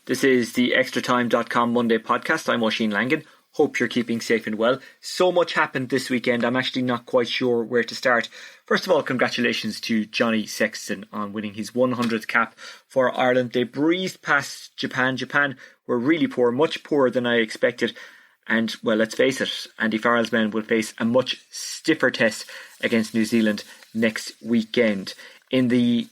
This is the extratime.com Monday podcast. I'm Oisin Langan. Hope you're keeping safe and well. So much happened this weekend, I'm actually not quite sure where to start. First of all, congratulations to Johnny Sexton on winning his 100th cap for Ireland. They breezed past Japan. Japan were really poor, much poorer than I expected. And, well, let's face it, Andy Farrell's men will face a much stiffer test against New Zealand next weekend. In the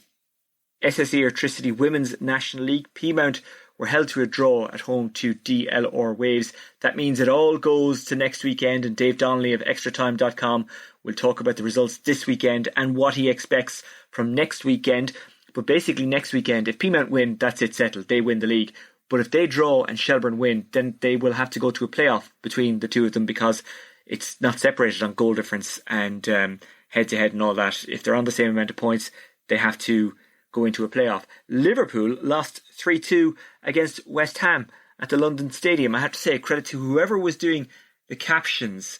SSE Airtricity Women's National League, Peamount were held to a draw at home to DLR Waves. That means it all goes to next weekend, and Dave Donnelly of extratime.com will talk about the results this weekend and what he expects from next weekend. But basically next weekend, if Peamount win, that's it settled. They win the league. But if they draw and Shelbourne win, then they will have to go to a playoff between the two of them because it's not separated on goal difference and head-to-head and all that. If they're on the same amount of points, they have to go into a playoff. Liverpool lost 3-2 against West Ham at the London Stadium. I have to say credit to whoever was doing the captions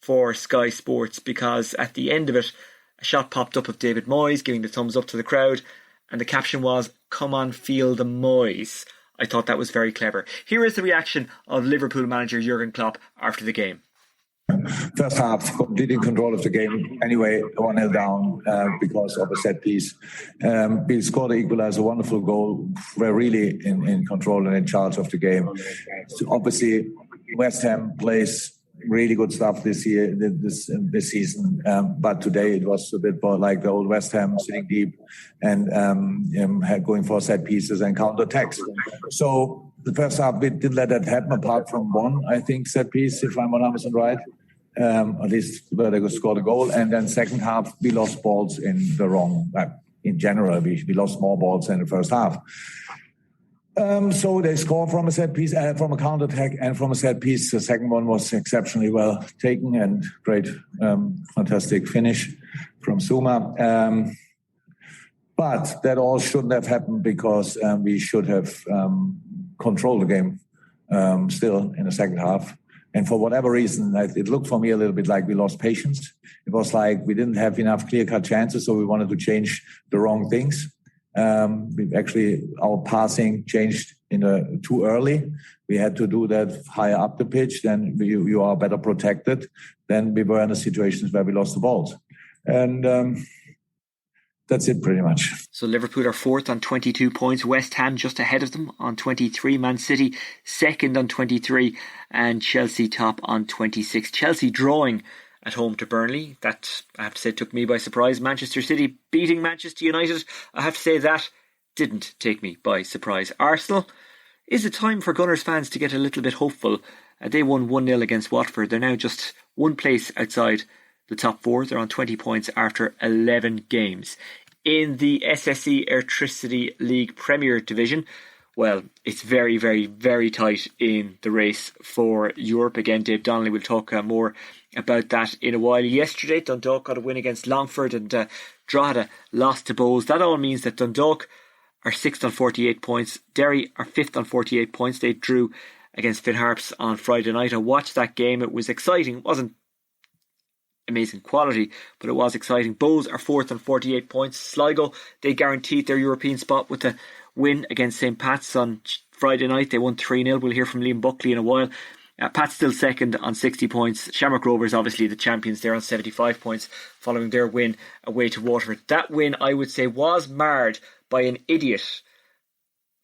for Sky Sports, because at the end of it, a shot popped up of David Moyes giving the thumbs up to the crowd, and the caption was, "Come on, feel the Moyes." I thought that was very clever. Here is the reaction of Liverpool manager Jurgen Klopp after the game. First half, completely in control of the game. Anyway, 1-0 down because of a set piece. We scored the equalizer, a wonderful goal. We're really in control and in charge of the game. So obviously, West Ham plays really good stuff this year, this season. But today it was a bit more like the old West Ham, sitting deep and going for set pieces and counter attacks. So the first half we didn't let that happen, apart from one, I think, set piece, if I'm 100% right. At least where they could score the goal. And then second half, we lost balls in the wrong. In general, we lost more balls in the first half. So they score from a set piece, from a counter attack, and from a set piece. The second one was exceptionally well taken and great, fantastic finish from Suma. But that all shouldn't have happened because we should have controlled the game still in the second half. And for whatever reason, it looked for me a little bit like we lost patience. It was like we didn't have enough clear-cut chances, so we wanted to change the wrong things. Our passing changed too early. We had to do that higher up the pitch. Then you are better protected. Then we were in the situations where we lost the balls. And that's it pretty much. So Liverpool are fourth on 22 points. West Ham just ahead of them on 23. Man City second on 23. And Chelsea top on 26. Chelsea drawing at home to Burnley. That, I have to say, took me by surprise. Manchester City beating Manchester United. I have to say that didn't take me by surprise. Arsenal, is it time for Gunners fans to get a little bit hopeful? They won 1-0 against Watford. They're now just one place outside the top four. They're on 20 points after 11 games. In the SSE Airtricity League Premier Division, well, it's very, very, very tight in the race for Europe. Again, Dave Donnelly will talk more about that in a while. Yesterday, Dundalk got a win against Longford and Drogheda lost to Bowes. That all means that Dundalk are 6th on 48 points. Derry are 5th on 48 points. They drew against Finn Harps on Friday night. I watched that game. It was exciting. It wasn't amazing quality, but it was exciting. Bowes are 4th on 48 points. Sligo, they guaranteed their European spot with a win against St. Pat's on Friday night. They won 3-0. We'll hear from Liam Buckley in a while. Pat's still second on 60 points. Shamrock Rovers, obviously the champions, they're on 75 points following their win away to Waterford. That win, I would say, was marred by an idiot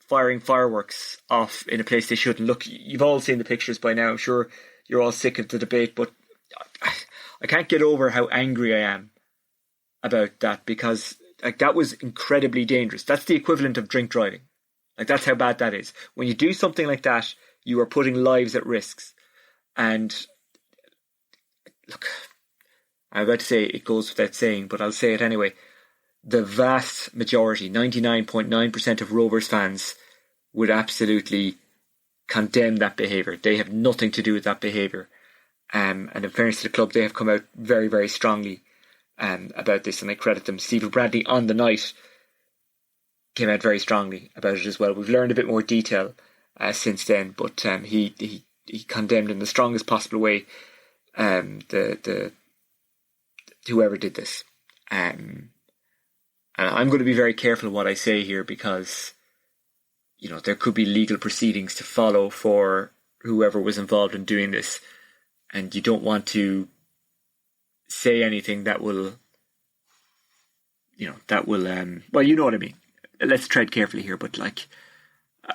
firing fireworks off in a place they shouldn't. Look, you've all seen the pictures by now. I'm sure you're all sick of the debate, but I can't get over how angry I am about that, because that was incredibly dangerous. That's the equivalent of drink driving. That's how bad that is. When you do something like that, you are putting lives at risk. And look, I'm about to say it goes without saying, but I'll say it anyway. The vast majority, 99.9% of Rovers fans would absolutely condemn that behaviour. They have nothing to do with that behaviour. And in fairness to the club, they have come out very, very strongly about this, and I credit them. Stephen Bradley on the night came out very strongly about it as well. We've learned a bit more detail since then, but he condemned in the strongest possible way the whoever did this. And I'm going to be very careful what I say here, because there could be legal proceedings to follow for whoever was involved in doing this, and you don't want to say anything that will, well, you know what I mean. Let's tread carefully here, but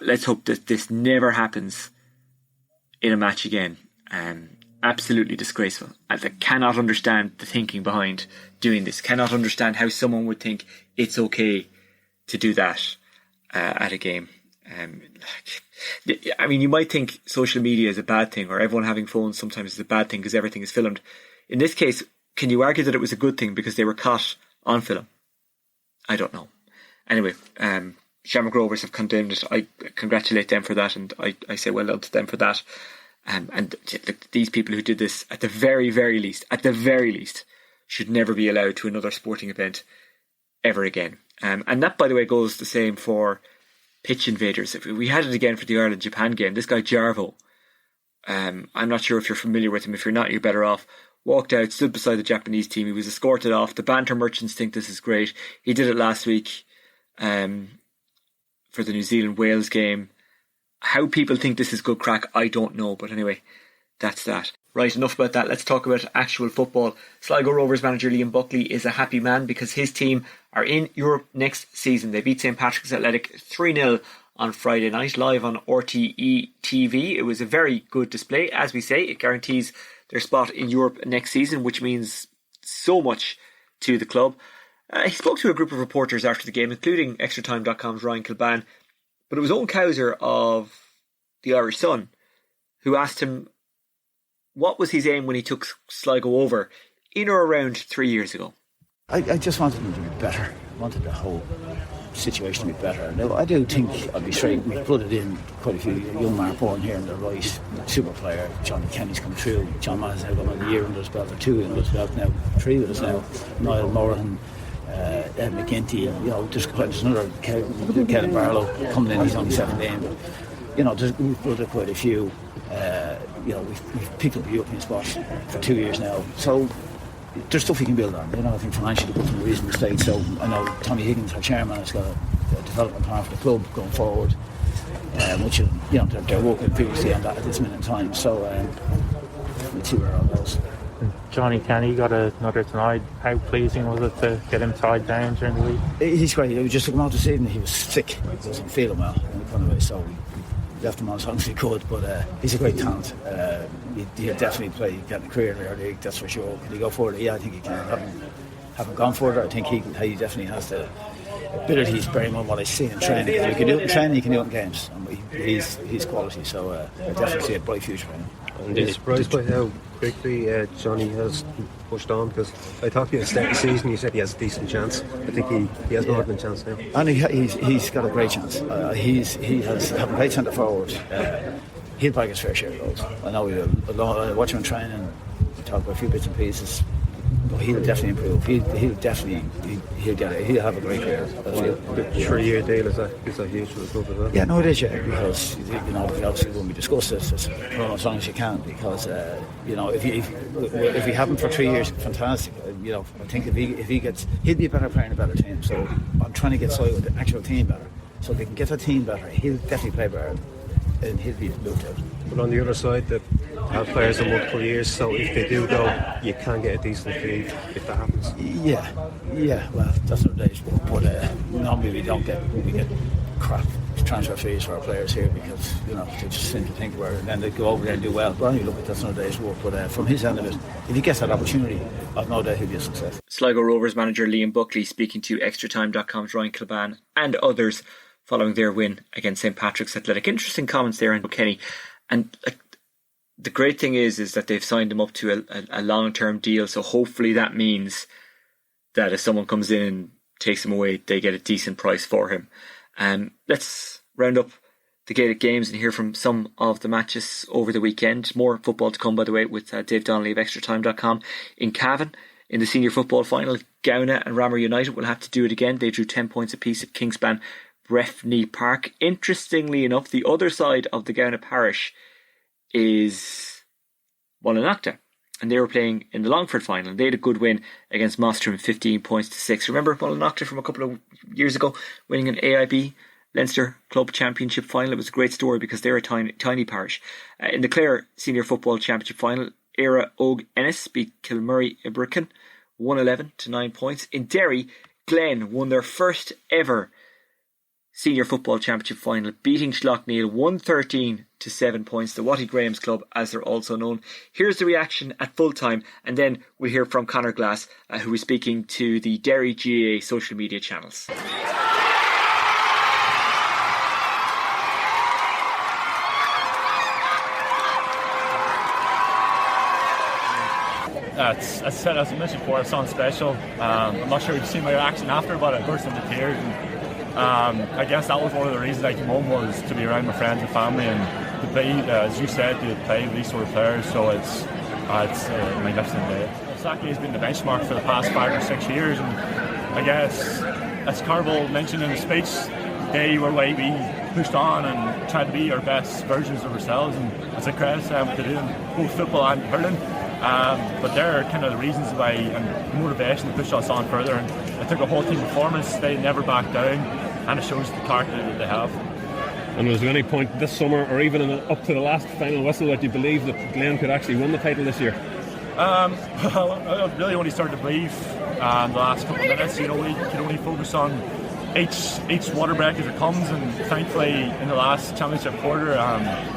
let's hope that this never happens in a match again. Absolutely disgraceful. I cannot understand the thinking behind doing this. Cannot understand how someone would think it's okay to do that at a game. You might think social media is a bad thing, or everyone having phones sometimes is a bad thing because everything is filmed. In this case, can you argue that it was a good thing because they were caught on film? I don't know. Anyway, Shamrock Rovers have condemned it. I congratulate them for that, and I say well done to them for that. And these people who did this, at the very, very least, should never be allowed to another sporting event ever again. And that, by the way, goes the same for pitch invaders. If we had it again for the Ireland-Japan game, this guy Jarvo, I'm not sure if you're familiar with him. If you're not, you're better off. Walked out, stood beside the Japanese team. He was escorted off. The banter merchants think this is great. He did it last week for the New Zealand-Wales game. How people think this is good crack, I don't know. But anyway, that's that. Right, enough about that. Let's talk about actual football. Sligo Rovers manager Liam Buckley is a happy man because his team are in Europe next season. They beat St Patrick's Athletic 3-0 on Friday night, live on RTE TV. It was a very good display. As we say, it guarantees their spot in Europe next season, which means so much to the club. He spoke to a group of reporters after the game, including ExtraTime.com's Ryan Kilban, but it was Owen Cowser of the Irish Sun who asked him what was his aim when he took Sligo over in or around 3 years ago. I just wanted them to be better. I wanted the whole situation to be better. Now, I do think I'll be straight. We've blooded in quite a few young men born here on the right. Super player. Johnny Kenny's come through. John Mass has got another year under his belt, or 2 under his belt now. 3 with us now. Niall Moran, Ed McGinty, there's another Kevin Barlow coming in. He's only 17. But, we've blooded quite a few. We've picked up a European spot for 2 years now. So there's stuff we can build on. I think financially we're in a reasonable state. So I know Tommy Higgins, our chairman, has got a development plan for the club going forward, which they're working previously on that at this minute in time. So we'll see where it all goes. Johnny Kenny got another tonight. How pleasing was it to get him tied down during the week? He's great. We just took him out this evening. He was sick. He wasn't feeling well anyway, so we left him on as long as he could. But he's a great talent. He'll definitely play, get a career in the league, that's for sure. Can he go further? Yeah, I think he can. Haven't gone further. I think he definitely has the abilities, very much what I see in training. If you can do it in training, you can do it in games. And he's quality, so I definitely see a bright future for him. And you're surprised by how quickly Johnny has pushed on, because I thought he had started the season, you said he has a decent chance. I think he has more than a chance now. And he's got a great chance. He has a great centre forward. He'll probably get his fair share of goals. I know I watch him in training, we talk about a few bits and pieces. But he'll definitely improve. He'll get it. He'll have a great career. The 3-year deal, is that huge for the club as well? Yeah, no, it is, yeah, because obviously when we discuss this, it's as long as you can, because if we have him for 3 years, fantastic. I think if he gets, he'll be a better player in a better team. So I'm trying to get Sligo with the actual team better. So if they can get the team better, he'll definitely play better, and he'll be moved out. But on the other side, they have players in multiple years, so if they do go, you can get a decent fee if that happens. Yeah. Well, that's what it is. But normally we get crap transfer fees for our players here because they just seem to think about it, and then they go over there and do well. Well, you look at that's another day's work. But from his end of it, if he gets that opportunity, I've no doubt he'll be a success. Sligo Rovers manager Liam Buckley speaking to ExtraTime.com's Ryan Kilban and others following their win against St Patrick's Athletic. Interesting comments there on Kenny. And the great thing is that they've signed him up to a long-term deal. So hopefully that means that if someone comes in and takes him away, they get a decent price for him. Let's round up the Gaelic games and hear from some of the matches over the weekend. More football to come, by the way, with Dave Donnelly of ExtraTime.com. In Cavan, in the senior football final, Gowna and Ramor United will have to do it again. They drew 10 points apiece at Kingspan Breffni Park. Interestingly enough, the other side of the Gowna parish is Mullinaghta, and they were playing in the Longford final. They had a good win against Mostram, 15 points to 6. Remember Mullinaghta from a couple of years ago winning an AIB Leinster Club Championship final. It was a great story because they're a tiny parish. In the Clare Senior Football Championship final, Éire Og Ennis beat Kilmurray Ibrican 111 to 9 points. In Derry, Glen won their first ever Senior Football Championship final, beating Schlockneil 113 to 7 points. The Watty Graham's Club, as they're also known. Here's the reaction at full time, and then we'll hear from Conor Glass, who is speaking to the Derry GAA social media channels. As I mentioned before, it sounds special. I'm not sure if you've seen my reaction after, but I burst into tears. And, I guess that was one of the reasons I came home, was to be around my friends and family and to play, as you said, to play with these sort of players. So it's a magnificent day. Saki has been the benchmark for the past 5 or 6 years, and I guess, as Carville mentioned in his speech, they were way we pushed on and tried to be our best versions of ourselves, and it's a credit to them to do in both football and hurling. But they're kind of the reasons why, and motivation to push us on further. And it took a whole team performance. They never backed down, and it shows the character that they have. And was there any point this summer, or even up to the last final whistle, that you believed that Glen could actually win the title this year? Well, I really only started to believe the last couple of minutes. We can only focus on each water break as it comes, and thankfully in the last championship quarter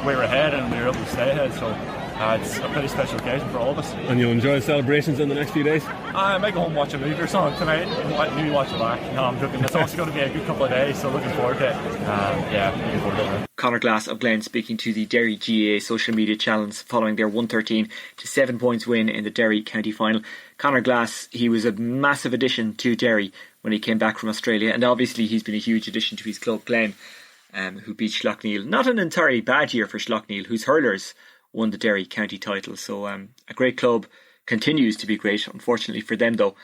we were ahead and we were able to stay ahead. So it's a pretty special occasion for all of us. And you'll enjoy the celebrations in the next few days? I might go home and watch a movie or something tonight and maybe watch it back. No, I'm joking. It's also going to be a good couple of days, so looking forward to it. Looking forward to it. Conor Glass of Glen speaking to the Derry GAA social media channels following their 113 to 7 points win in the Derry County final. Conor Glass, he was a massive addition to Derry when he came back from Australia, and obviously he's been a huge addition to his club Glen, who beat Schlockneil. Not an entirely bad year for Schlockneil, whose hurlers won the Derry County title. So a great club, continues to be great. Unfortunately for them though,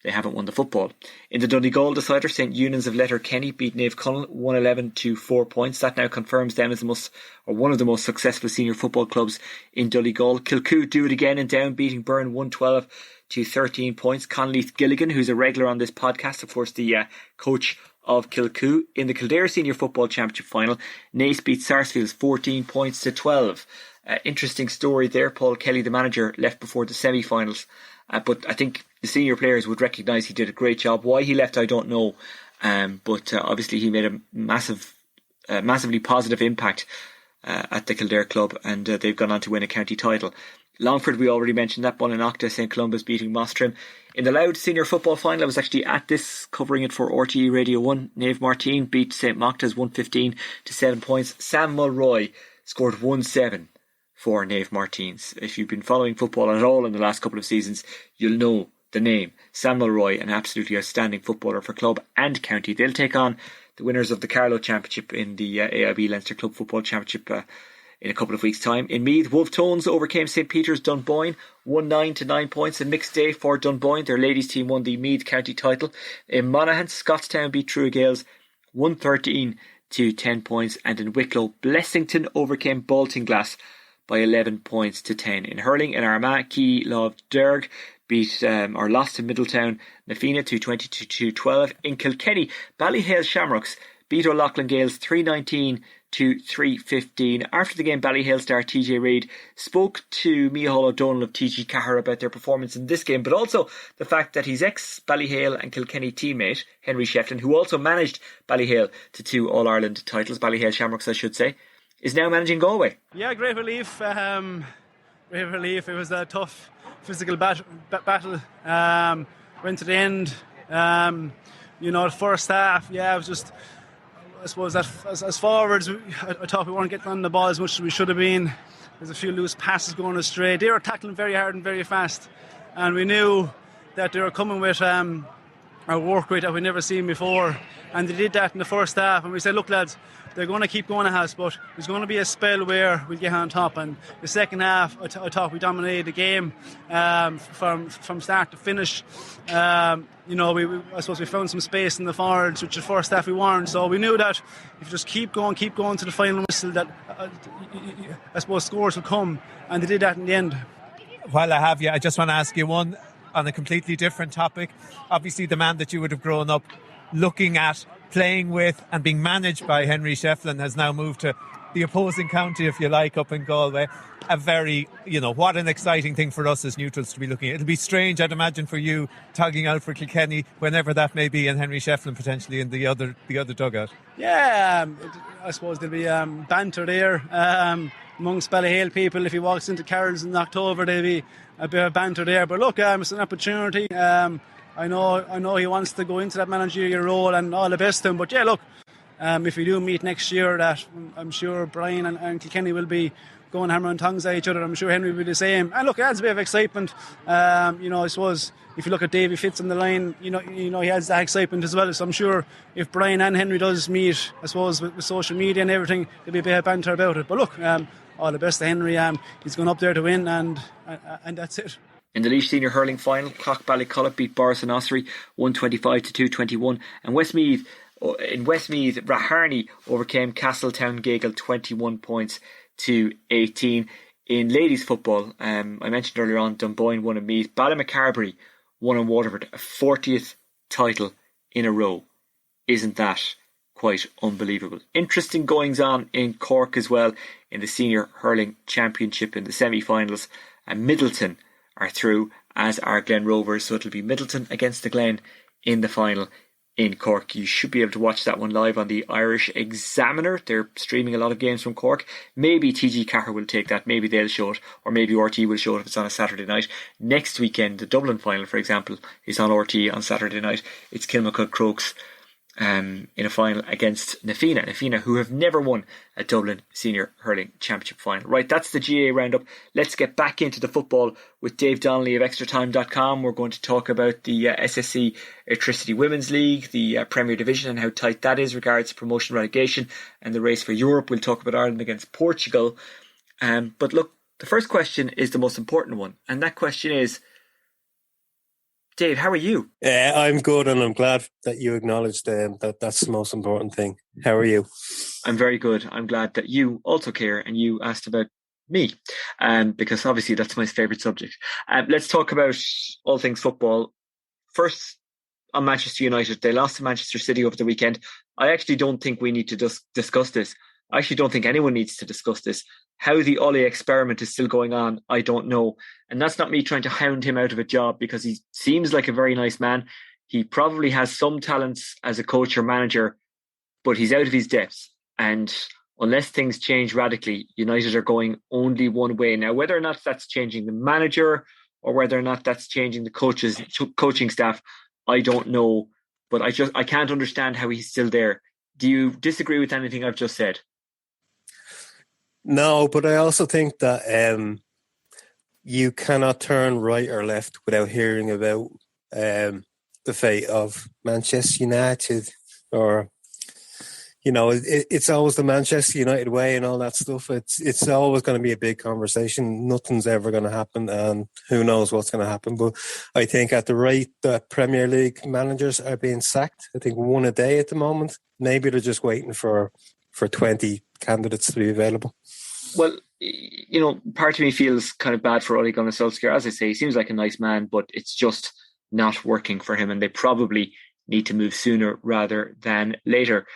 they haven't won the football. In the Donegal decider, St Eunan's of Letterkenny beat Naomh Conaill 111 to 4 points. That now confirms them as one of the most successful senior football clubs in Donegal. Kilcoo do it again in Down, beating Byrne 112 to 13 points. Conleith Gilligan, who's a regular on this podcast, of course the coach of Kilcoo. In the Kildare Senior Football Championship final, Naas beat Sarsfields 14 points to 12. Interesting story there. Paul Kelly, the manager, left before the semi-finals, but I think the senior players would recognise he did a great job. Why he left, I don't know, but obviously he made a massively positive impact at the Kildare club, and they've gone on to win a county title. Longford, we already mentioned that. Ballinocta, St Columba's beating Mostrim. In the Louth Senior Football Final, I was actually at this, covering it for RTE Radio 1. Naomh Martin beat St Mocta's 115 to 7 points. Sam Mulroy scored 1-7 for Naomh Martins. If you've been following football at all in the last couple of seasons, you'll know the name. Sam Mulroy, an absolutely outstanding footballer for club and county. They'll take on the winners of the Carlow Championship in the AIB Leinster Club Football Championship in a couple of weeks' time. In Meath, Wolf Tones overcame St Peter's Dunboyne 1-9 to 9 points. A mixed day for Dunboyne. Their ladies team won the Meath County title. In Monaghan, Scottstown beat Truagales 113 to 10 points. And in Wicklow, Blessington overcame Baltinglass by 11 points to 10. In hurling, in Armagh, Key Love Derg beat or lost to Middletown Nafina 220 to 12. In Kilkenny, Ballyhale Shamrocks beat O'Loughlin Gales 319 to 315. After the game, Ballyhale star TJ Reid spoke to Micheál O'Donnell of TG Cahir about their performance in this game, but also the fact that his ex-Ballyhale and Kilkenny teammate Henry Shefflin, who also managed Ballyhale to 2 All-Ireland titles, Ballyhale Shamrocks I should say, is now managing Galway. Yeah, great relief. Great relief. It was a tough physical battle. Went to the end. The first half, it was just, I suppose, as forwards, I thought we weren't getting on the ball as much as we should have been. There's a few loose passes going astray. They were tackling very hard and very fast, and we knew that they were coming with a work rate that we'd never seen before, and they did that in the first half. And we said, look lads, they're going to keep going at us, but there's going to be a spell where we'll get on top. And the second half, I thought we dominated the game from start to finish. I suppose we found some space in the forwards, which the first half we weren't. So we knew that if you just keep going to the final whistle, that I suppose scores will come, and they did that in the end. While I have you, I just want to ask you one on a completely different topic. Obviously, the man that you would have grown up looking at playing with and being managed by Henry Shefflin has now moved to the opposing county, if you like, up in Galway. A very, what an exciting thing for us as neutrals to be looking at. It'll be strange, I'd imagine, for you tugging out for Kilkenny, whenever that may be, and Henry Shefflin potentially in the other dugout. Yeah, I suppose there'll be banter there amongst Ballyhale people. If he walks into Carroll's in October, there'll be a bit of banter there. But look, it's an opportunity. I know he wants to go into that managerial role, and all the best to him. But yeah, look, if we do meet next year, that I'm sure Brian and Kilkenny will be going hammer and tongs at each other. I'm sure Henry will be the same. And look, it adds a bit of excitement. I suppose if you look at Davy Fitz on the line, he has that excitement as well. So I'm sure if Brian and Henry does meet, I suppose with social media and everything, there'll be a bit of banter about it. But look, all the best to Henry. He's going up there to win, and that's it. In the Laois Senior Hurling Final, Clough-Ballyculloch beat Boris and Ossory 125 to 221, and Westmeath Raharney overcame Castletown Gagel 21 points to 18. In ladies football, I mentioned earlier on, Dunboyne won in Meath. Ballymacarbery won in Waterford, a 40th title in a row. Isn't that quite unbelievable? Interesting goings on in Cork as well in the Senior Hurling Championship in the semi-finals, and Middleton are through, as are Glen Rovers, so it'll be Middleton against the Glen in the final in Cork. You should be able to watch that one live on the Irish Examiner. They're streaming a lot of games from Cork. Maybe TG Cahir will take that, maybe they'll show it, or maybe RT will show it if it's on a Saturday night. Next weekend, the Dublin final, for example, is on RT on Saturday night. It's Kilmacud Crokes in a final against Nafina, who have never won a Dublin Senior Hurling Championship final. Right, that's the GA roundup. Let's get back into the football with Dave Donnelly of extratime.com. We're going to talk about the SSC Electricity Women's League, the Premier Division, and how tight that is regards to promotion, relegation, and the race for Europe. We'll talk about Ireland against Portugal. But look, the first question is the most important one, and that question is, Dave, how are you? I'm good, and I'm glad that you acknowledged that that's the most important thing. How are you? I'm very good. I'm glad that you also care and you asked about me, because obviously that's my favourite subject. Let's talk about all things football. First, on Manchester United, they lost to Manchester City over the weekend. I actually don't think we need to discuss this. I actually don't think anyone needs to discuss this. How the Ole experiment is still going on, I don't know. And that's not me trying to hound him out of a job, because he seems like a very nice man. He probably has some talents as a coach or manager, but he's out of his depths. And unless things change radically, United are going only one way. Now, whether or not that's changing the manager or whether or not that's changing the coaching staff, I don't know. But I can't understand how he's still there. Do you disagree with anything I've just said? No, but I also think that you cannot turn right or left without hearing about the fate of Manchester United, or it's always the Manchester United way and all that stuff. It's always going to be a big conversation. Nothing's ever going to happen, and who knows what's going to happen. But I think at the rate that Premier League managers are being sacked, I think one a day at the moment, maybe they're just waiting for 20 candidates to be available. Well, part of me feels kind of bad for Ole Gunnar Solskjaer. As I say, he seems like a nice man, but it's just not working for him, and they probably need to move sooner rather than later.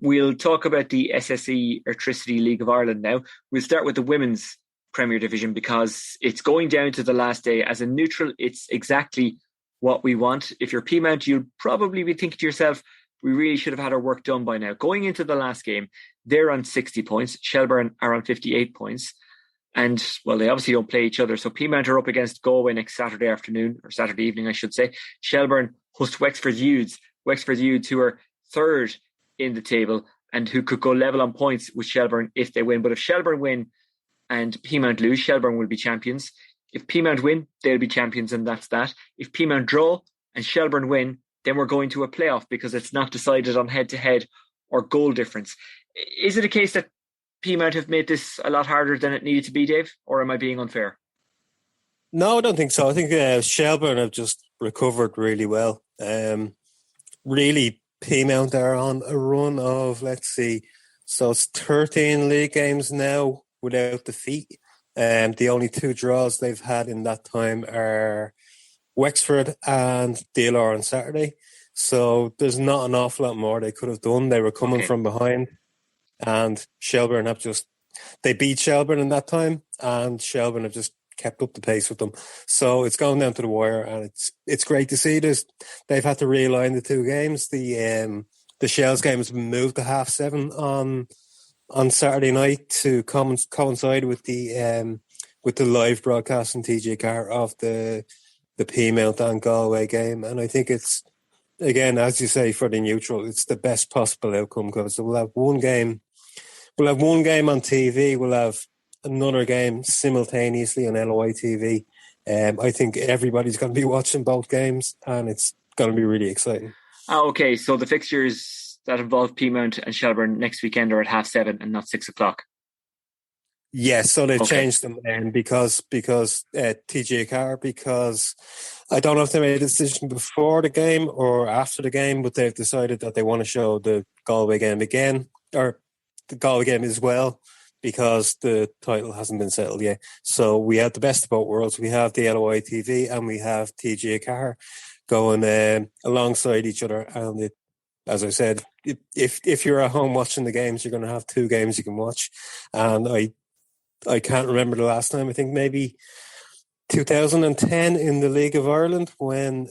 We'll talk about the SSE Electricity League of Ireland now. We'll start with the Women's Premier Division, because it's going down to the last day. As a neutral, it's exactly what we want. If you're Peamount, you'll probably be thinking to yourself, we really should have had our work done by now. Going into the last game, they're on 60 points. Shelbourne are on 58 points. And, well, they obviously don't play each other. So Peamount are up against Galway next Saturday afternoon, or Saturday evening, I should say. Shelbourne host Wexford Youths. Wexford Youths, who are third in the table and who could go level on points with Shelbourne if they win. But if Shelbourne win and Peamount lose, Shelbourne will be champions. If Peamount win, they'll be champions, and that's that. If Peamount draw and Shelbourne win, then we're going to a playoff, because it's not decided on head-to-head or goal difference. Is it a case that Peamount have made this a lot harder than it needed to be, Dave? Or am I being unfair? No, I don't think so. I think Shelbourne have just recovered really well. Really, Peamount are on a run of, let's see, so it's 13 league games now without defeat. The only two draws they've had in that time are Wexford and DLR on Saturday. So there's not an awful lot more they could have done. They were coming from behind, and Shelbourne they beat Shelbourne in that time, and Shelbourne have just kept up the pace with them. So it's going down to the wire, and it's great to see this. They've had to realign the two games. The Shells game has been moved to 7:30 on Saturday night to coincide with the live broadcast in TG Carr of the Peamount and Galway game. And I think it's, again, as you say, for the neutral, it's the best possible outcome, because we'll have one game on TV, we'll have another game simultaneously on LOI TV. I think everybody's going to be watching both games, and it's going to be really exciting. Okay, so the fixtures that involve Peamount and Shelbourne next weekend are at 7:30 and not 6:00. Yes, so they've changed them because TG Carr, because I don't know if they made a decision before the game or after the game, but they've decided that they want to show the Galway game again, or the Galway game as well, because the title hasn't been settled yet. So we have the best of both worlds. We have the LOI TV and we have TG Carr going alongside each other. And as I said, if you're at home watching the games, you're going to have two games you can watch. And I can't remember the last time. I think maybe 2010 in the League of Ireland when,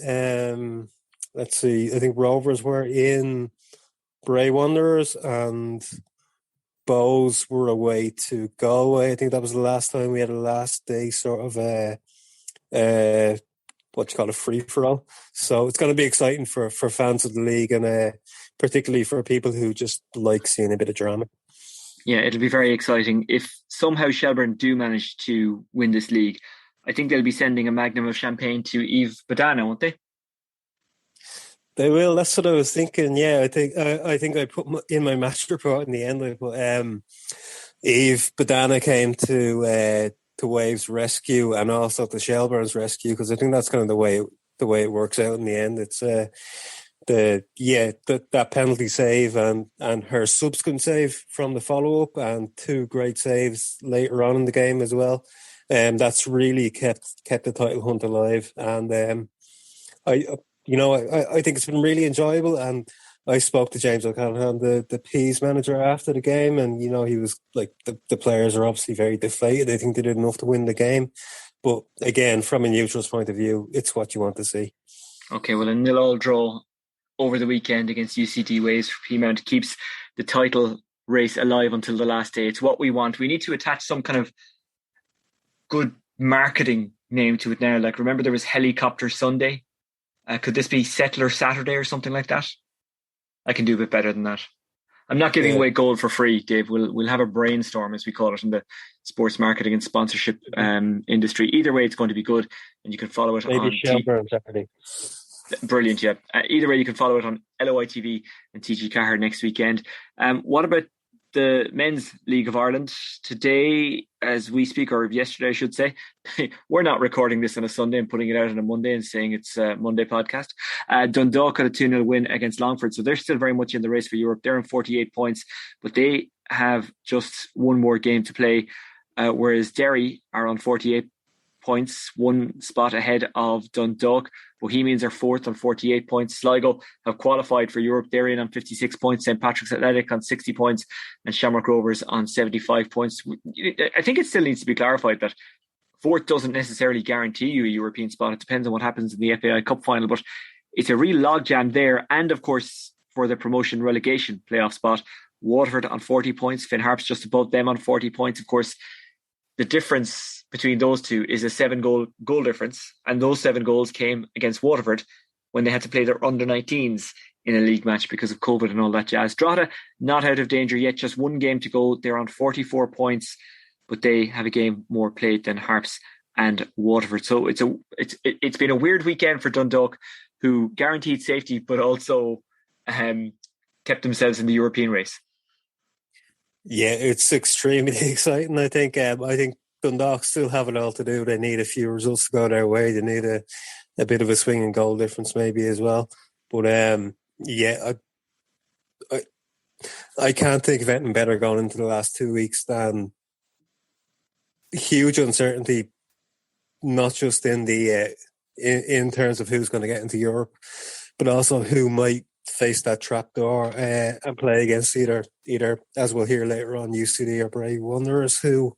I think Rovers were in Bray Wanderers and Bows were away to Galway. I think that was the last time we had a last day sort of a free-for-all. So it's going to be exciting for fans of the league, and particularly for people who just like seeing a bit of drama. Yeah, it'll be very exciting. If somehow Shelbourne do manage to win this league, I think they'll be sending a magnum of champagne to Yves Badana, won't they? They will. That's what I was thinking. Yeah, I think I put in my match report in the end. I put Yves Badana came to Wave's rescue and also to Shelbourne's rescue, because I think that's kind of the way it works out in the end. It's that penalty save and her subsequent save from the follow up, and two great saves later on in the game as well. That's really kept the title hunt alive. And I think it's been really enjoyable. And I spoke to James O'Callaghan, the Peas manager, after the game, and he was like, the players are obviously very deflated. They think they did enough to win the game, but again, from a neutral's point of view, it's what you want to see. Okay, well, a 0-0 draw over the weekend against UCD Waves for Peamount keeps the title race alive until the last day. It's what we want. We need to attach some kind of good marketing name to it now. Like, remember there was Helicopter Sunday? Could this be Settler Saturday or something like that? I can do a bit better than that. I'm not giving away gold for free, Dave. We'll have a brainstorm, as we call it, in the sports marketing and sponsorship industry. Either way, it's going to be good, and you can follow it on Shelbourne Saturday. Brilliant, yeah. Either way, you can follow it on LOI TV and TG Carr next weekend. What about the Men's League of Ireland? Today, as we speak, or yesterday I should say, we're not recording this on a Sunday and putting it out on a Monday and saying it's a Monday podcast. Dundalk had a 2-0 win against Longford, so they're still very much in the race for Europe. They're on 48 points, but they have just one more game to play, whereas Derry are on 48 points, one spot ahead of Dundalk. Bohemians are fourth on 48 points. Sligo have qualified for Europe. They're in on 56 points. St. Patrick's Athletic on 60 points and Shamrock Rovers on 75 points. I think it still needs to be clarified that fourth doesn't necessarily guarantee you a European spot. It depends on what happens in the FAI Cup final, but it's a real logjam there. And of course, for the promotion relegation playoff spot, Waterford on 40 points. Finn Harps just above them on 40 points. Of course, the difference between those two is a 7-goal difference, and those 7 goals came against Waterford when they had to play their under-19s in a league match because of COVID and all that jazz. Drogheda not out of danger yet, just one game to go. They're on 44 points, but they have a game more played than Harps and Waterford. So it's been a weird weekend for Dundalk, who guaranteed safety but also kept themselves in the European race. Yeah, it's extremely exciting. I think Dundalk still have it all to do. They need a few results to go their way. They need a bit of a swing and goal difference maybe as well. But I can't think of anything better going into the last 2 weeks than huge uncertainty, not just in the in terms of who's going to get into Europe, but also who might face that trapdoor and play against either, as we'll hear later on, UCD or Bray Wanderers, who,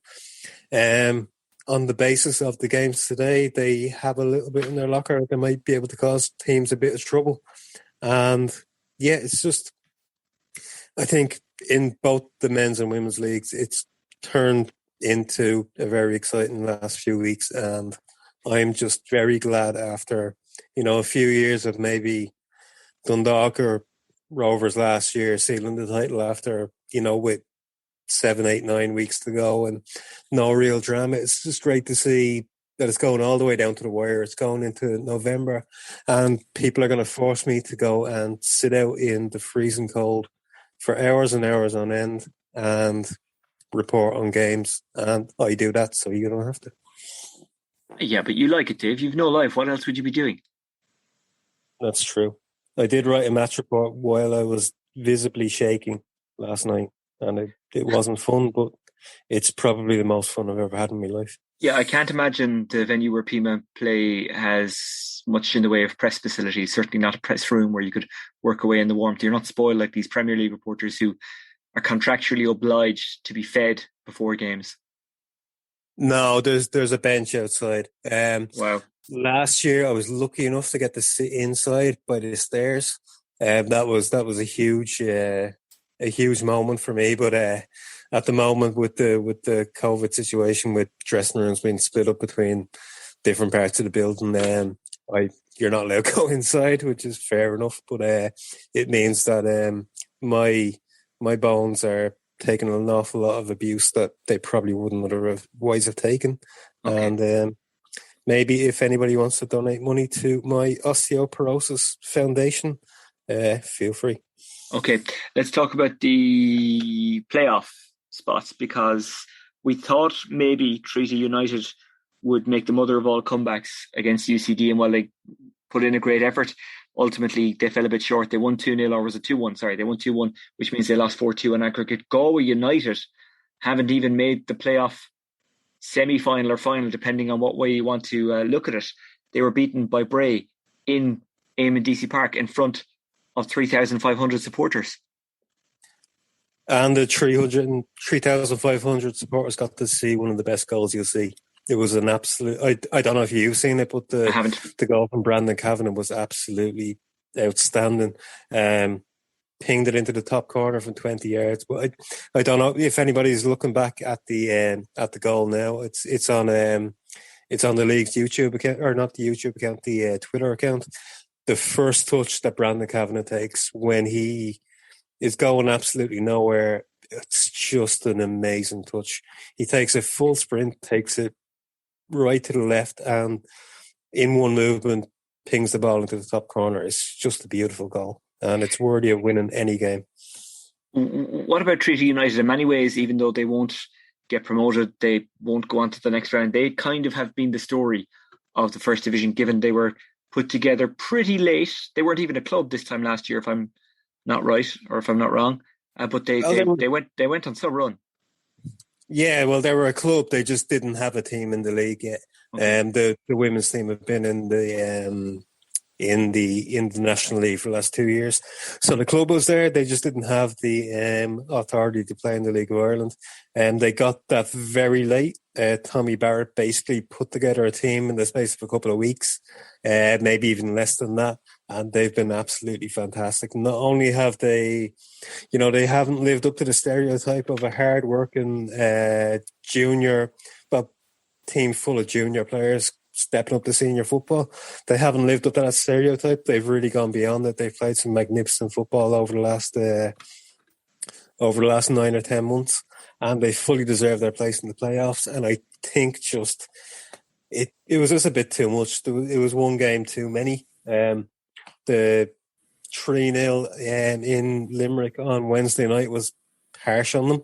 on the basis of the games today, they have a little bit in their locker. They might be able to cause teams a bit of trouble. And yeah, it's just, I think in both the men's and women's leagues, it's turned into a very exciting last few weeks. And I'm just very glad after, a few years of maybe Dundalk or Rovers last year sealing the title after, with 7, 8, 9 weeks to go and no real drama. It's just great to see that it's going all the way down to the wire. It's going into November and people are going to force me to go and sit out in the freezing cold for hours and hours on end and report on games. And I do that, so you don't have to. Yeah, but you like it, Dave. You've no life. What else would you be doing? That's true. I did write a match report while I was visibly shaking last night, and it wasn't fun, but it's probably the most fun I've ever had in my life. Yeah, I can't imagine the venue where Pima play has much in the way of press facilities, certainly not a press room where you could work away in the warmth. You're not spoiled like these Premier League reporters who are contractually obliged to be fed before games. No, there's a bench outside. Wow. Last year, I was lucky enough to get to sit inside by the stairs. That was a huge moment for me. But at the moment, with the COVID situation, with dressing rooms being split up between different parts of the building, you're not allowed to go inside, which is fair enough. But it means that my bones are taking an awful lot of abuse that they probably wouldn't otherwise have taken. Okay. And maybe if anybody wants to donate money to my osteoporosis foundation, feel free. Okay, let's talk about the playoff spots, because we thought maybe Treaty United would make the mother of all comebacks against UCD, and while they put in a great effort, ultimately they fell a bit short. They won 2-0, or was it 2-1? Sorry, they won 2-1, which means they lost 4-2 in aggregate. Galway United haven't even made the playoff semi-final or final, depending on what way you want to look at it. They were beaten by Bray in Eamon DC Park in front of 3,500 supporters. And the 3,500 supporters got to see one of the best goals you'll see. It was an absolute... I don't know if you've seen it, but the goal from Brandon Kavanagh was absolutely outstanding. Pinged it into the top corner from 20 yards. But I don't know if anybody's looking back at the goal now. It's on the league's YouTube account, or not the YouTube account, the Twitter account. The first touch that Brandon Kavanagh takes when he is going absolutely nowhere, it's just an amazing touch. He takes a full sprint, takes it right to the left, and in one movement pings the ball into the top corner. It's just a beautiful goal, and it's worthy of winning any game. What about Treaty United? In many ways, even though they won't get promoted, they won't go on to the next round, they kind of have been the story of the First Division, given they were put together pretty late. They weren't even a club this time last year, if I'm not right, or if I'm not wrong. But they went on some run. Yeah, well, they were a club. They just didn't have a team in the league yet. Okay. The women's team have been in the National League for the last 2 years. So the club was there. They just didn't have the authority to play in the League of Ireland. And they got that very late. Tommy Barrett basically put together a team in the space of a couple of weeks, maybe even less than that. And they've been absolutely fantastic. Not only have they, they haven't lived up to the stereotype of a hard-working junior, but team full of junior players stepping up to senior football. They haven't lived up to that stereotype. They've really gone beyond it. They've played some magnificent football over the last 9 or 10 months, and they fully deserve their place in the playoffs. And I think just it was just a bit too much. It was one game too many. The 3-0 in Limerick on Wednesday night was harsh on them.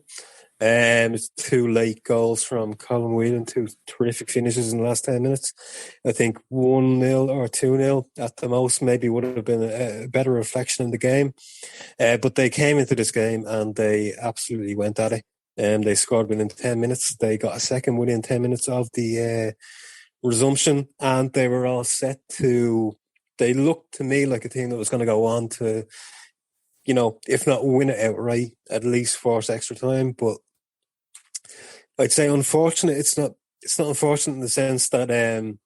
It's 2 late goals from Colin Whelan, 2 terrific finishes in the last 10 minutes. I think 1-0 or 2-0 at the most maybe would have been a better reflection in the game. But they came into this game and they absolutely went at it. They scored within 10 minutes. They got a second within 10 minutes of the resumption, and they were all set to they looked to me like a team that was going to go on to, if not win it outright, at least force extra time. But I'd say unfortunate. It's not unfortunate in the sense that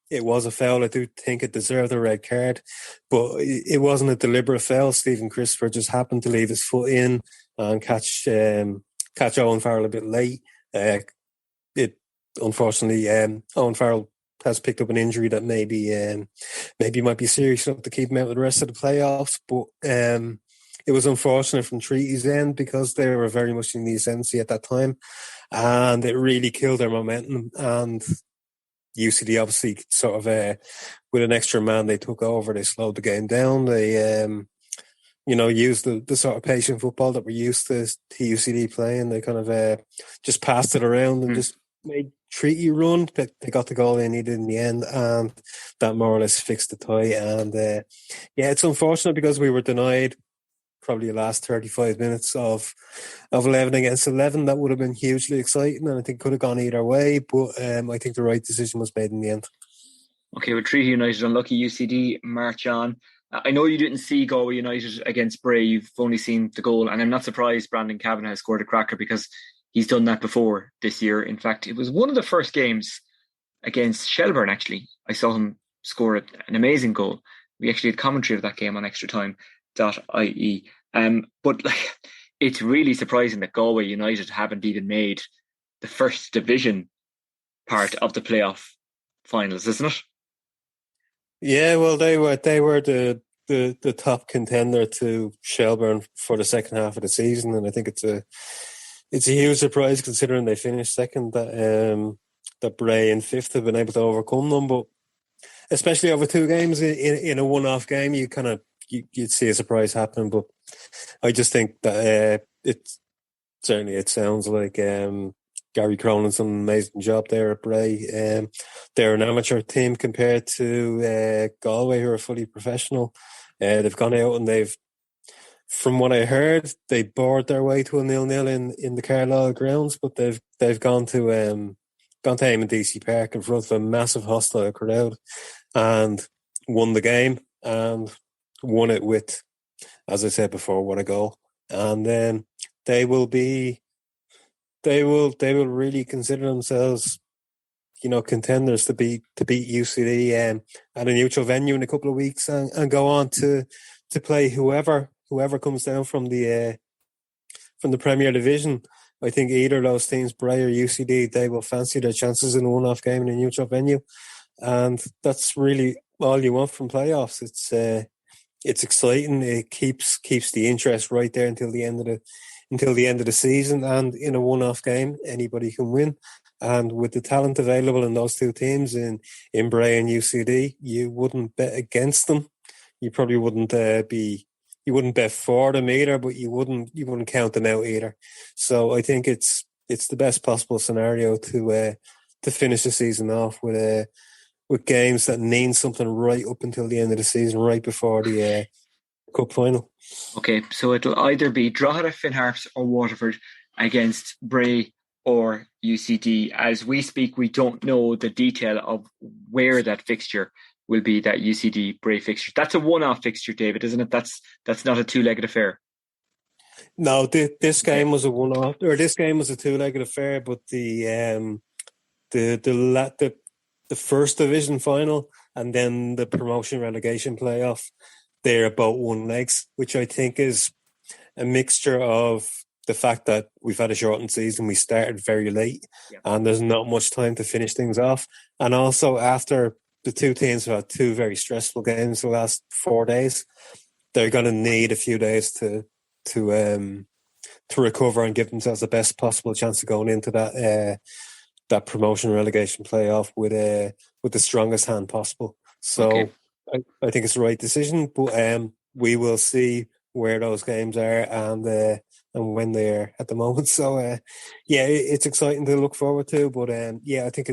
it was a foul. I do think it deserved a red card, but it wasn't a deliberate foul. Stephen Christopher just happened to leave his foot in and catch Owen Farrell a bit late. Unfortunately, Owen Farrell has picked up an injury that maybe might be serious enough to keep him out of the rest of the playoffs. But it was unfortunate from Treaty's end because they were very much in the ascendancy at that time, and it really killed their momentum. And UCD obviously sort of with an extra man they took over, they slowed the game down. They used the sort of patient football that we're used to UCD playing. They kind of just passed it around and just made Treaty run. But they got the goal they needed in the end, and that more or less fixed the tie. And it's unfortunate because we were denied probably the last 35 minutes of 11 against 11. That would have been hugely exciting, and I think could have gone either way. But I think the right decision was made in the end. Okay, with Treaty United unlucky, UCD march on. I know you didn't see Galway United against Bray. You've only seen the goal, and I'm not surprised Brandon Kavanagh has scored a cracker because he's done that before this year. In fact, it was one of the first games against Shelbourne, actually. I saw him score an amazing goal. We actually had commentary of that game on extratime.ie. But it's really surprising that Galway United haven't even made the first division part of the playoff finals, isn't it? Yeah, well, they were the top contender to Shelbourne for the second half of the season, and I think it's a huge surprise considering they finished second that Bray and fifth have been able to overcome them. But especially over two games in a one-off game, you'd see a surprise happening. But I just think that it sounds like Gary Cronin's done an amazing job there at Bray. They're an amateur team compared to Galway, who are fully professional. They've gone out and from what I heard, they bored their way to a 0-0 in the Carlisle grounds, but they've gone to Eamon DC Park in front of a massive hostile crowd and won the game and won it with, as I said before, what a goal. And then they will really consider themselves, contenders to beat UCD at a neutral venue in a couple of weeks and go on to play whoever comes down from the Premier Division. I think either of those teams, Bray or UCD, they will fancy their chances in a one-off game in a neutral venue, and that's really all you want from playoffs. It's exciting. It keeps the interest right there until the end of the season. And in a one-off game, anybody can win. And with the talent available in those two teams, in Bray and UCD, you wouldn't bet against them. You probably wouldn't you wouldn't bet for them either, but you wouldn't count them out either. So I think it's the best possible scenario to finish the season off with games that mean something right up until the end of the season, right before the cup final. Okay, so it'll either be Drogheda, Finn Harps or Waterford against Bray or UCD. As we speak, we don't know the detail of where that fixture will be, that UCD Bray fixture. That's a one-off fixture, David, isn't it? That's not a two-legged affair. No, this game was a one-off, or this game was a two-legged affair. But the first division final and then the promotion relegation playoff, they're both one legs, which I think is a mixture of the fact that we've had a shortened season, we started very late, and there's not much time to finish things off, and also after the two teams have had two very stressful games the last 4 days, they're going to need a few days to recover and give themselves the best possible chance of going into that promotion relegation playoff with the strongest hand possible. So okay. I think it's the right decision, but we will see where those games are and when they are at the moment. So it's exciting to look forward to, but I think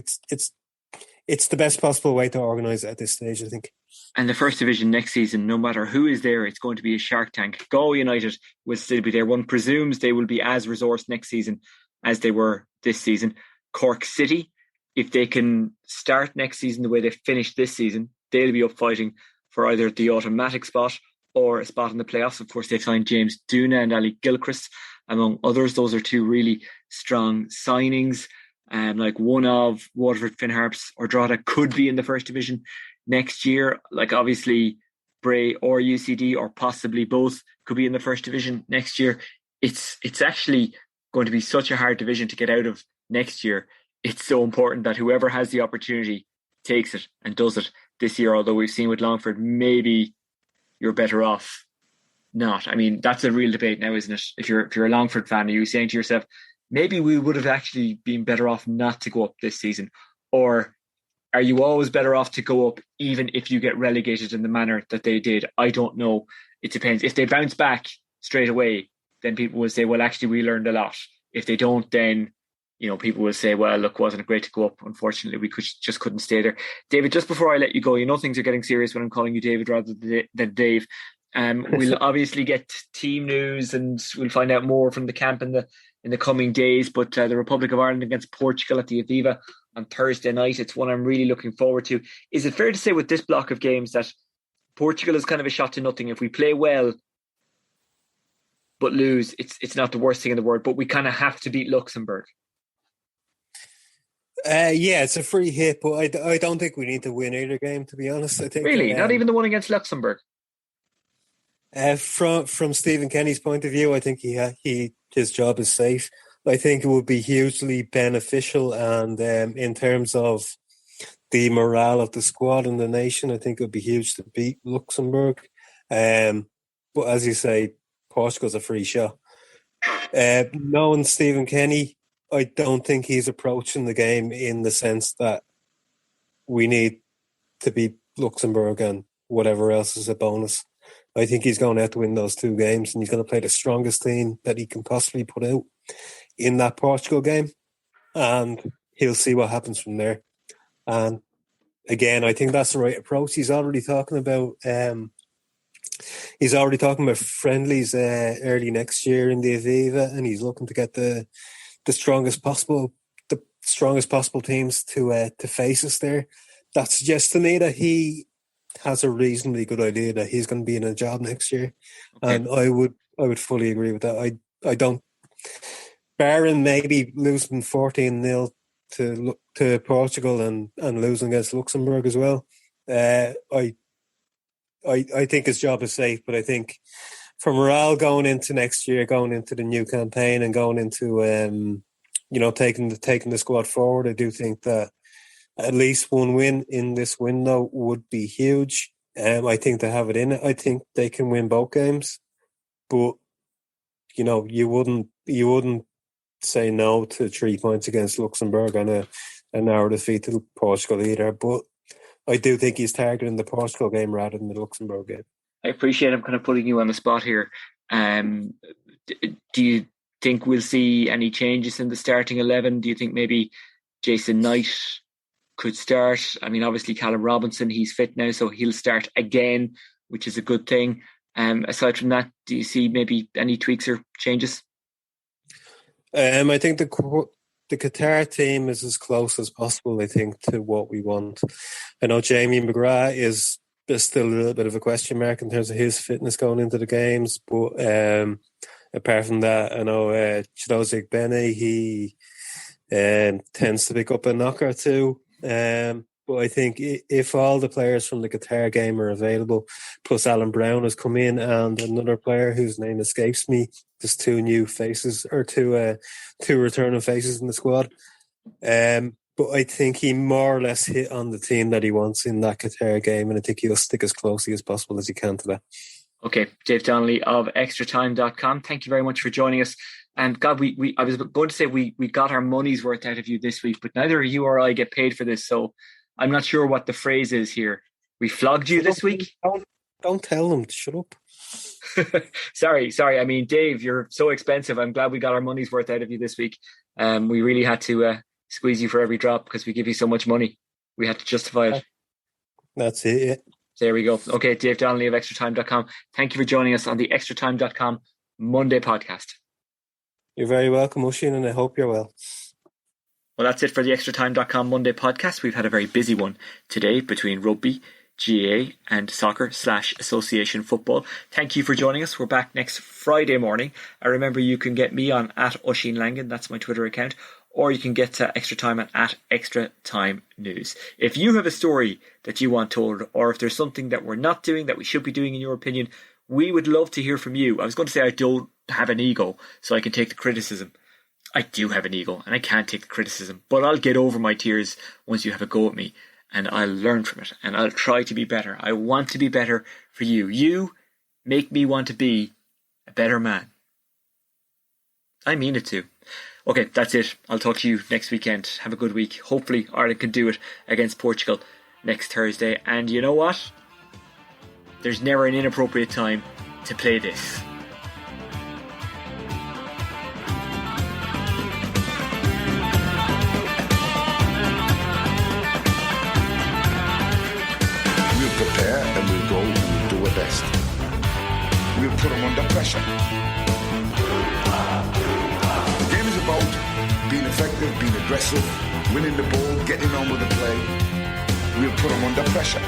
it's the best possible way to organise it at this stage, I think. And the first division next season, no matter who is there, it's going to be a shark tank. Galway United will still be there. One presumes they will be as resourced next season as they were this season. Cork City, if they can start next season the way they finished this season, they'll be up fighting for either the automatic spot or a spot in the playoffs. Of course, they've signed James Duna and Ali Gilchrist, among others. Those are two really strong signings. Like one of Waterford, Finn Harps or Drogheda could be in the first division next year. Like obviously Bray or UCD or possibly both could be in the first division next year. It's actually going to be such a hard division to get out of next year. It's so important that whoever has the opportunity takes it and does it this year. Although we've seen with Longford, maybe you're better off not. I mean, that's a real debate now, isn't it? If you're a Longford fan, are you saying to yourself, maybe we would have actually been better off not to go up this season? Or are you always better off to go up even if you get relegated in the manner that they did? I don't know. It depends. If they bounce back straight away, then people will say, well, actually, we learned a lot. If they don't, then people will say, well, look, wasn't it great to go up? Unfortunately, we just couldn't stay there. David, just before I let you go, things are getting serious when I'm calling you David rather than Dave. We'll obviously get team news and we'll find out more from the camp in the coming days. But the Republic of Ireland against Portugal at the Aviva on Thursday night, it's one I'm really looking forward to. Is it fair to say with this block of games that Portugal is kind of a shot to nothing? If we play well but lose, it's not the worst thing in the world, but we kind of have to beat Luxembourg. Yeah, it's a free hit, but I don't think we need to win either game, to be honest. I think really, not even the one against Luxembourg. From Stephen Kenny's point of view, I think his job is safe. I think it would be hugely beneficial, and in terms of the morale of the squad and the nation, I think it would be huge to beat Luxembourg. But as you say, Portugal's a free shot. Knowing Stephen Kenny, I don't think he's approaching the game in the sense that we need to beat Luxembourg and whatever else is a bonus. I think he's going to have to win those two games, and he's going to play the strongest team that he can possibly put out in that Portugal game, and he'll see what happens from there. And again, I think that's the right approach. He's already talking about friendlies early next year in the Aviva, and he's looking to get the strongest possible teams to face us there. That suggests to me that he has a reasonably good idea that he's going to be in a job next year. Okay. And I would fully agree with that. I don't, barring maybe losing 14-0 to Portugal and losing against Luxembourg as well, I think his job is safe. But I think for morale going into next year, going into the new campaign and going into taking the squad forward, I do think that at least one win in this window would be huge. I think they have it in it. I think they can win both games, but you wouldn't say no to 3 points against Luxembourg and a narrow defeat to Portugal either. But I do think he's targeting the Portugal game rather than the Luxembourg game. I appreciate I'm kind of putting you on the spot here. Do you think we'll see any changes in the starting 11? Do you think maybe Jason Knight could start? I mean, obviously Callum Robinson, he's fit now, so he'll start again, which is a good thing. Aside from that, do you see maybe any tweaks or changes? I think the Qatar team is as close as possible, I think, to what we want. I know Jamie McGrath is still a little bit of a question mark in terms of his fitness going into the games, but apart from that, I know Chidozie Bene, he tends to pick up a knock or two. But I think if all the players from the Qatar game are available, plus Alan Brown has come in and another player whose name escapes me, there's two new faces or two returning faces in the squad. But I think he more or less hit on the team that he wants in that Qatar game, and I think he'll stick as closely as possible as he can to that. Okay, Dave Donnelly of extratime.com. Thank you very much for joining us. And God, I was going to say we got our money's worth out of you this week, but neither you or I get paid for this, so I'm not sure what the phrase is here. We flogged you this week? Don't tell them. Shut up. Sorry. I mean, Dave, you're so expensive. I'm glad we got our money's worth out of you this week. We really had to squeeze you for every drop because we give you so much money. We had to justify it. That's it, yeah. There we go. Okay, Dave Donnelly of extratime.com. Thank you for joining us on the extratime.com Monday podcast. You're very welcome, Oisin, and I hope you're well. Well, that's it for the extratime.com Monday podcast. We've had a very busy one today between rugby, GA and soccer/association football. Thank you for joining us. We're back next Friday morning. I remember you can get me on @Oisin Langan, that's my Twitter account, or you can get Extra Time at Extra Time News. If you have a story that you want told, or if there's something that we're not doing that we should be doing in your opinion, we would love to hear from you. I was going to say I don't have an ego, so I can take the criticism. I do have an ego, and I can't take the criticism, but I'll get over my tears once you have a go at me. And I'll learn from it, and I'll try to be better. I want to be better for you. You make me want to be a better man. I mean it too. Okay, that's it. I'll talk to you next weekend. Have a good week. Hopefully Ireland can do it against Portugal next Thursday. And you know what? There's never an inappropriate time to play this. Prepare and we'll go and we'll do our best. We'll put them under pressure. The game is about being effective, being aggressive, winning the ball, getting on with the play. We'll put them under pressure.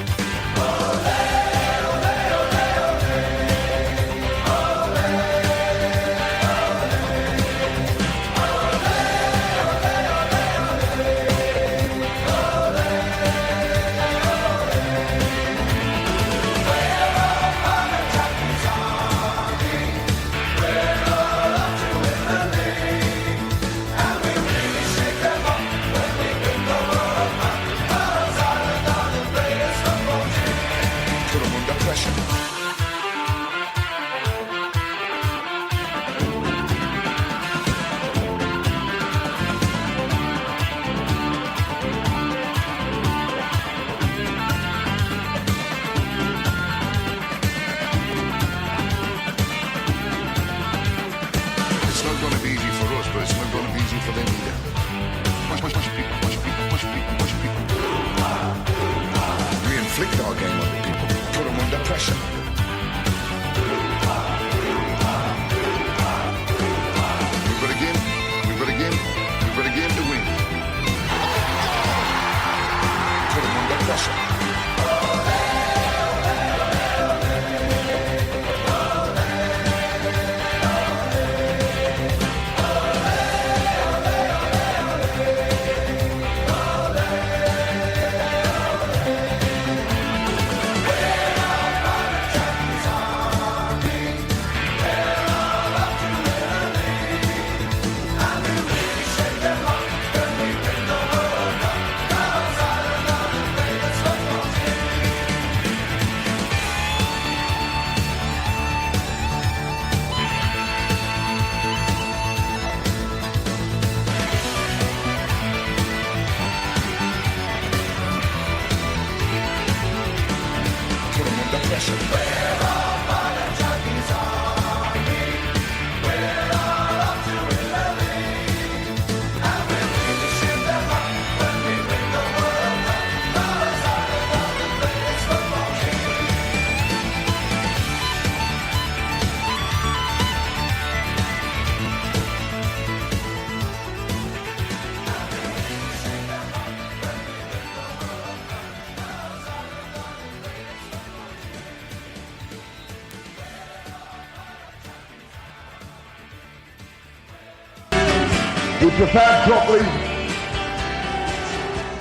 We prepared properly. We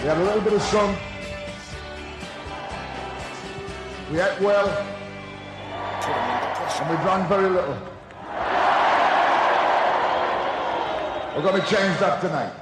had a little bit of sun. We ate well. And we drank very little. We're going to change that tonight.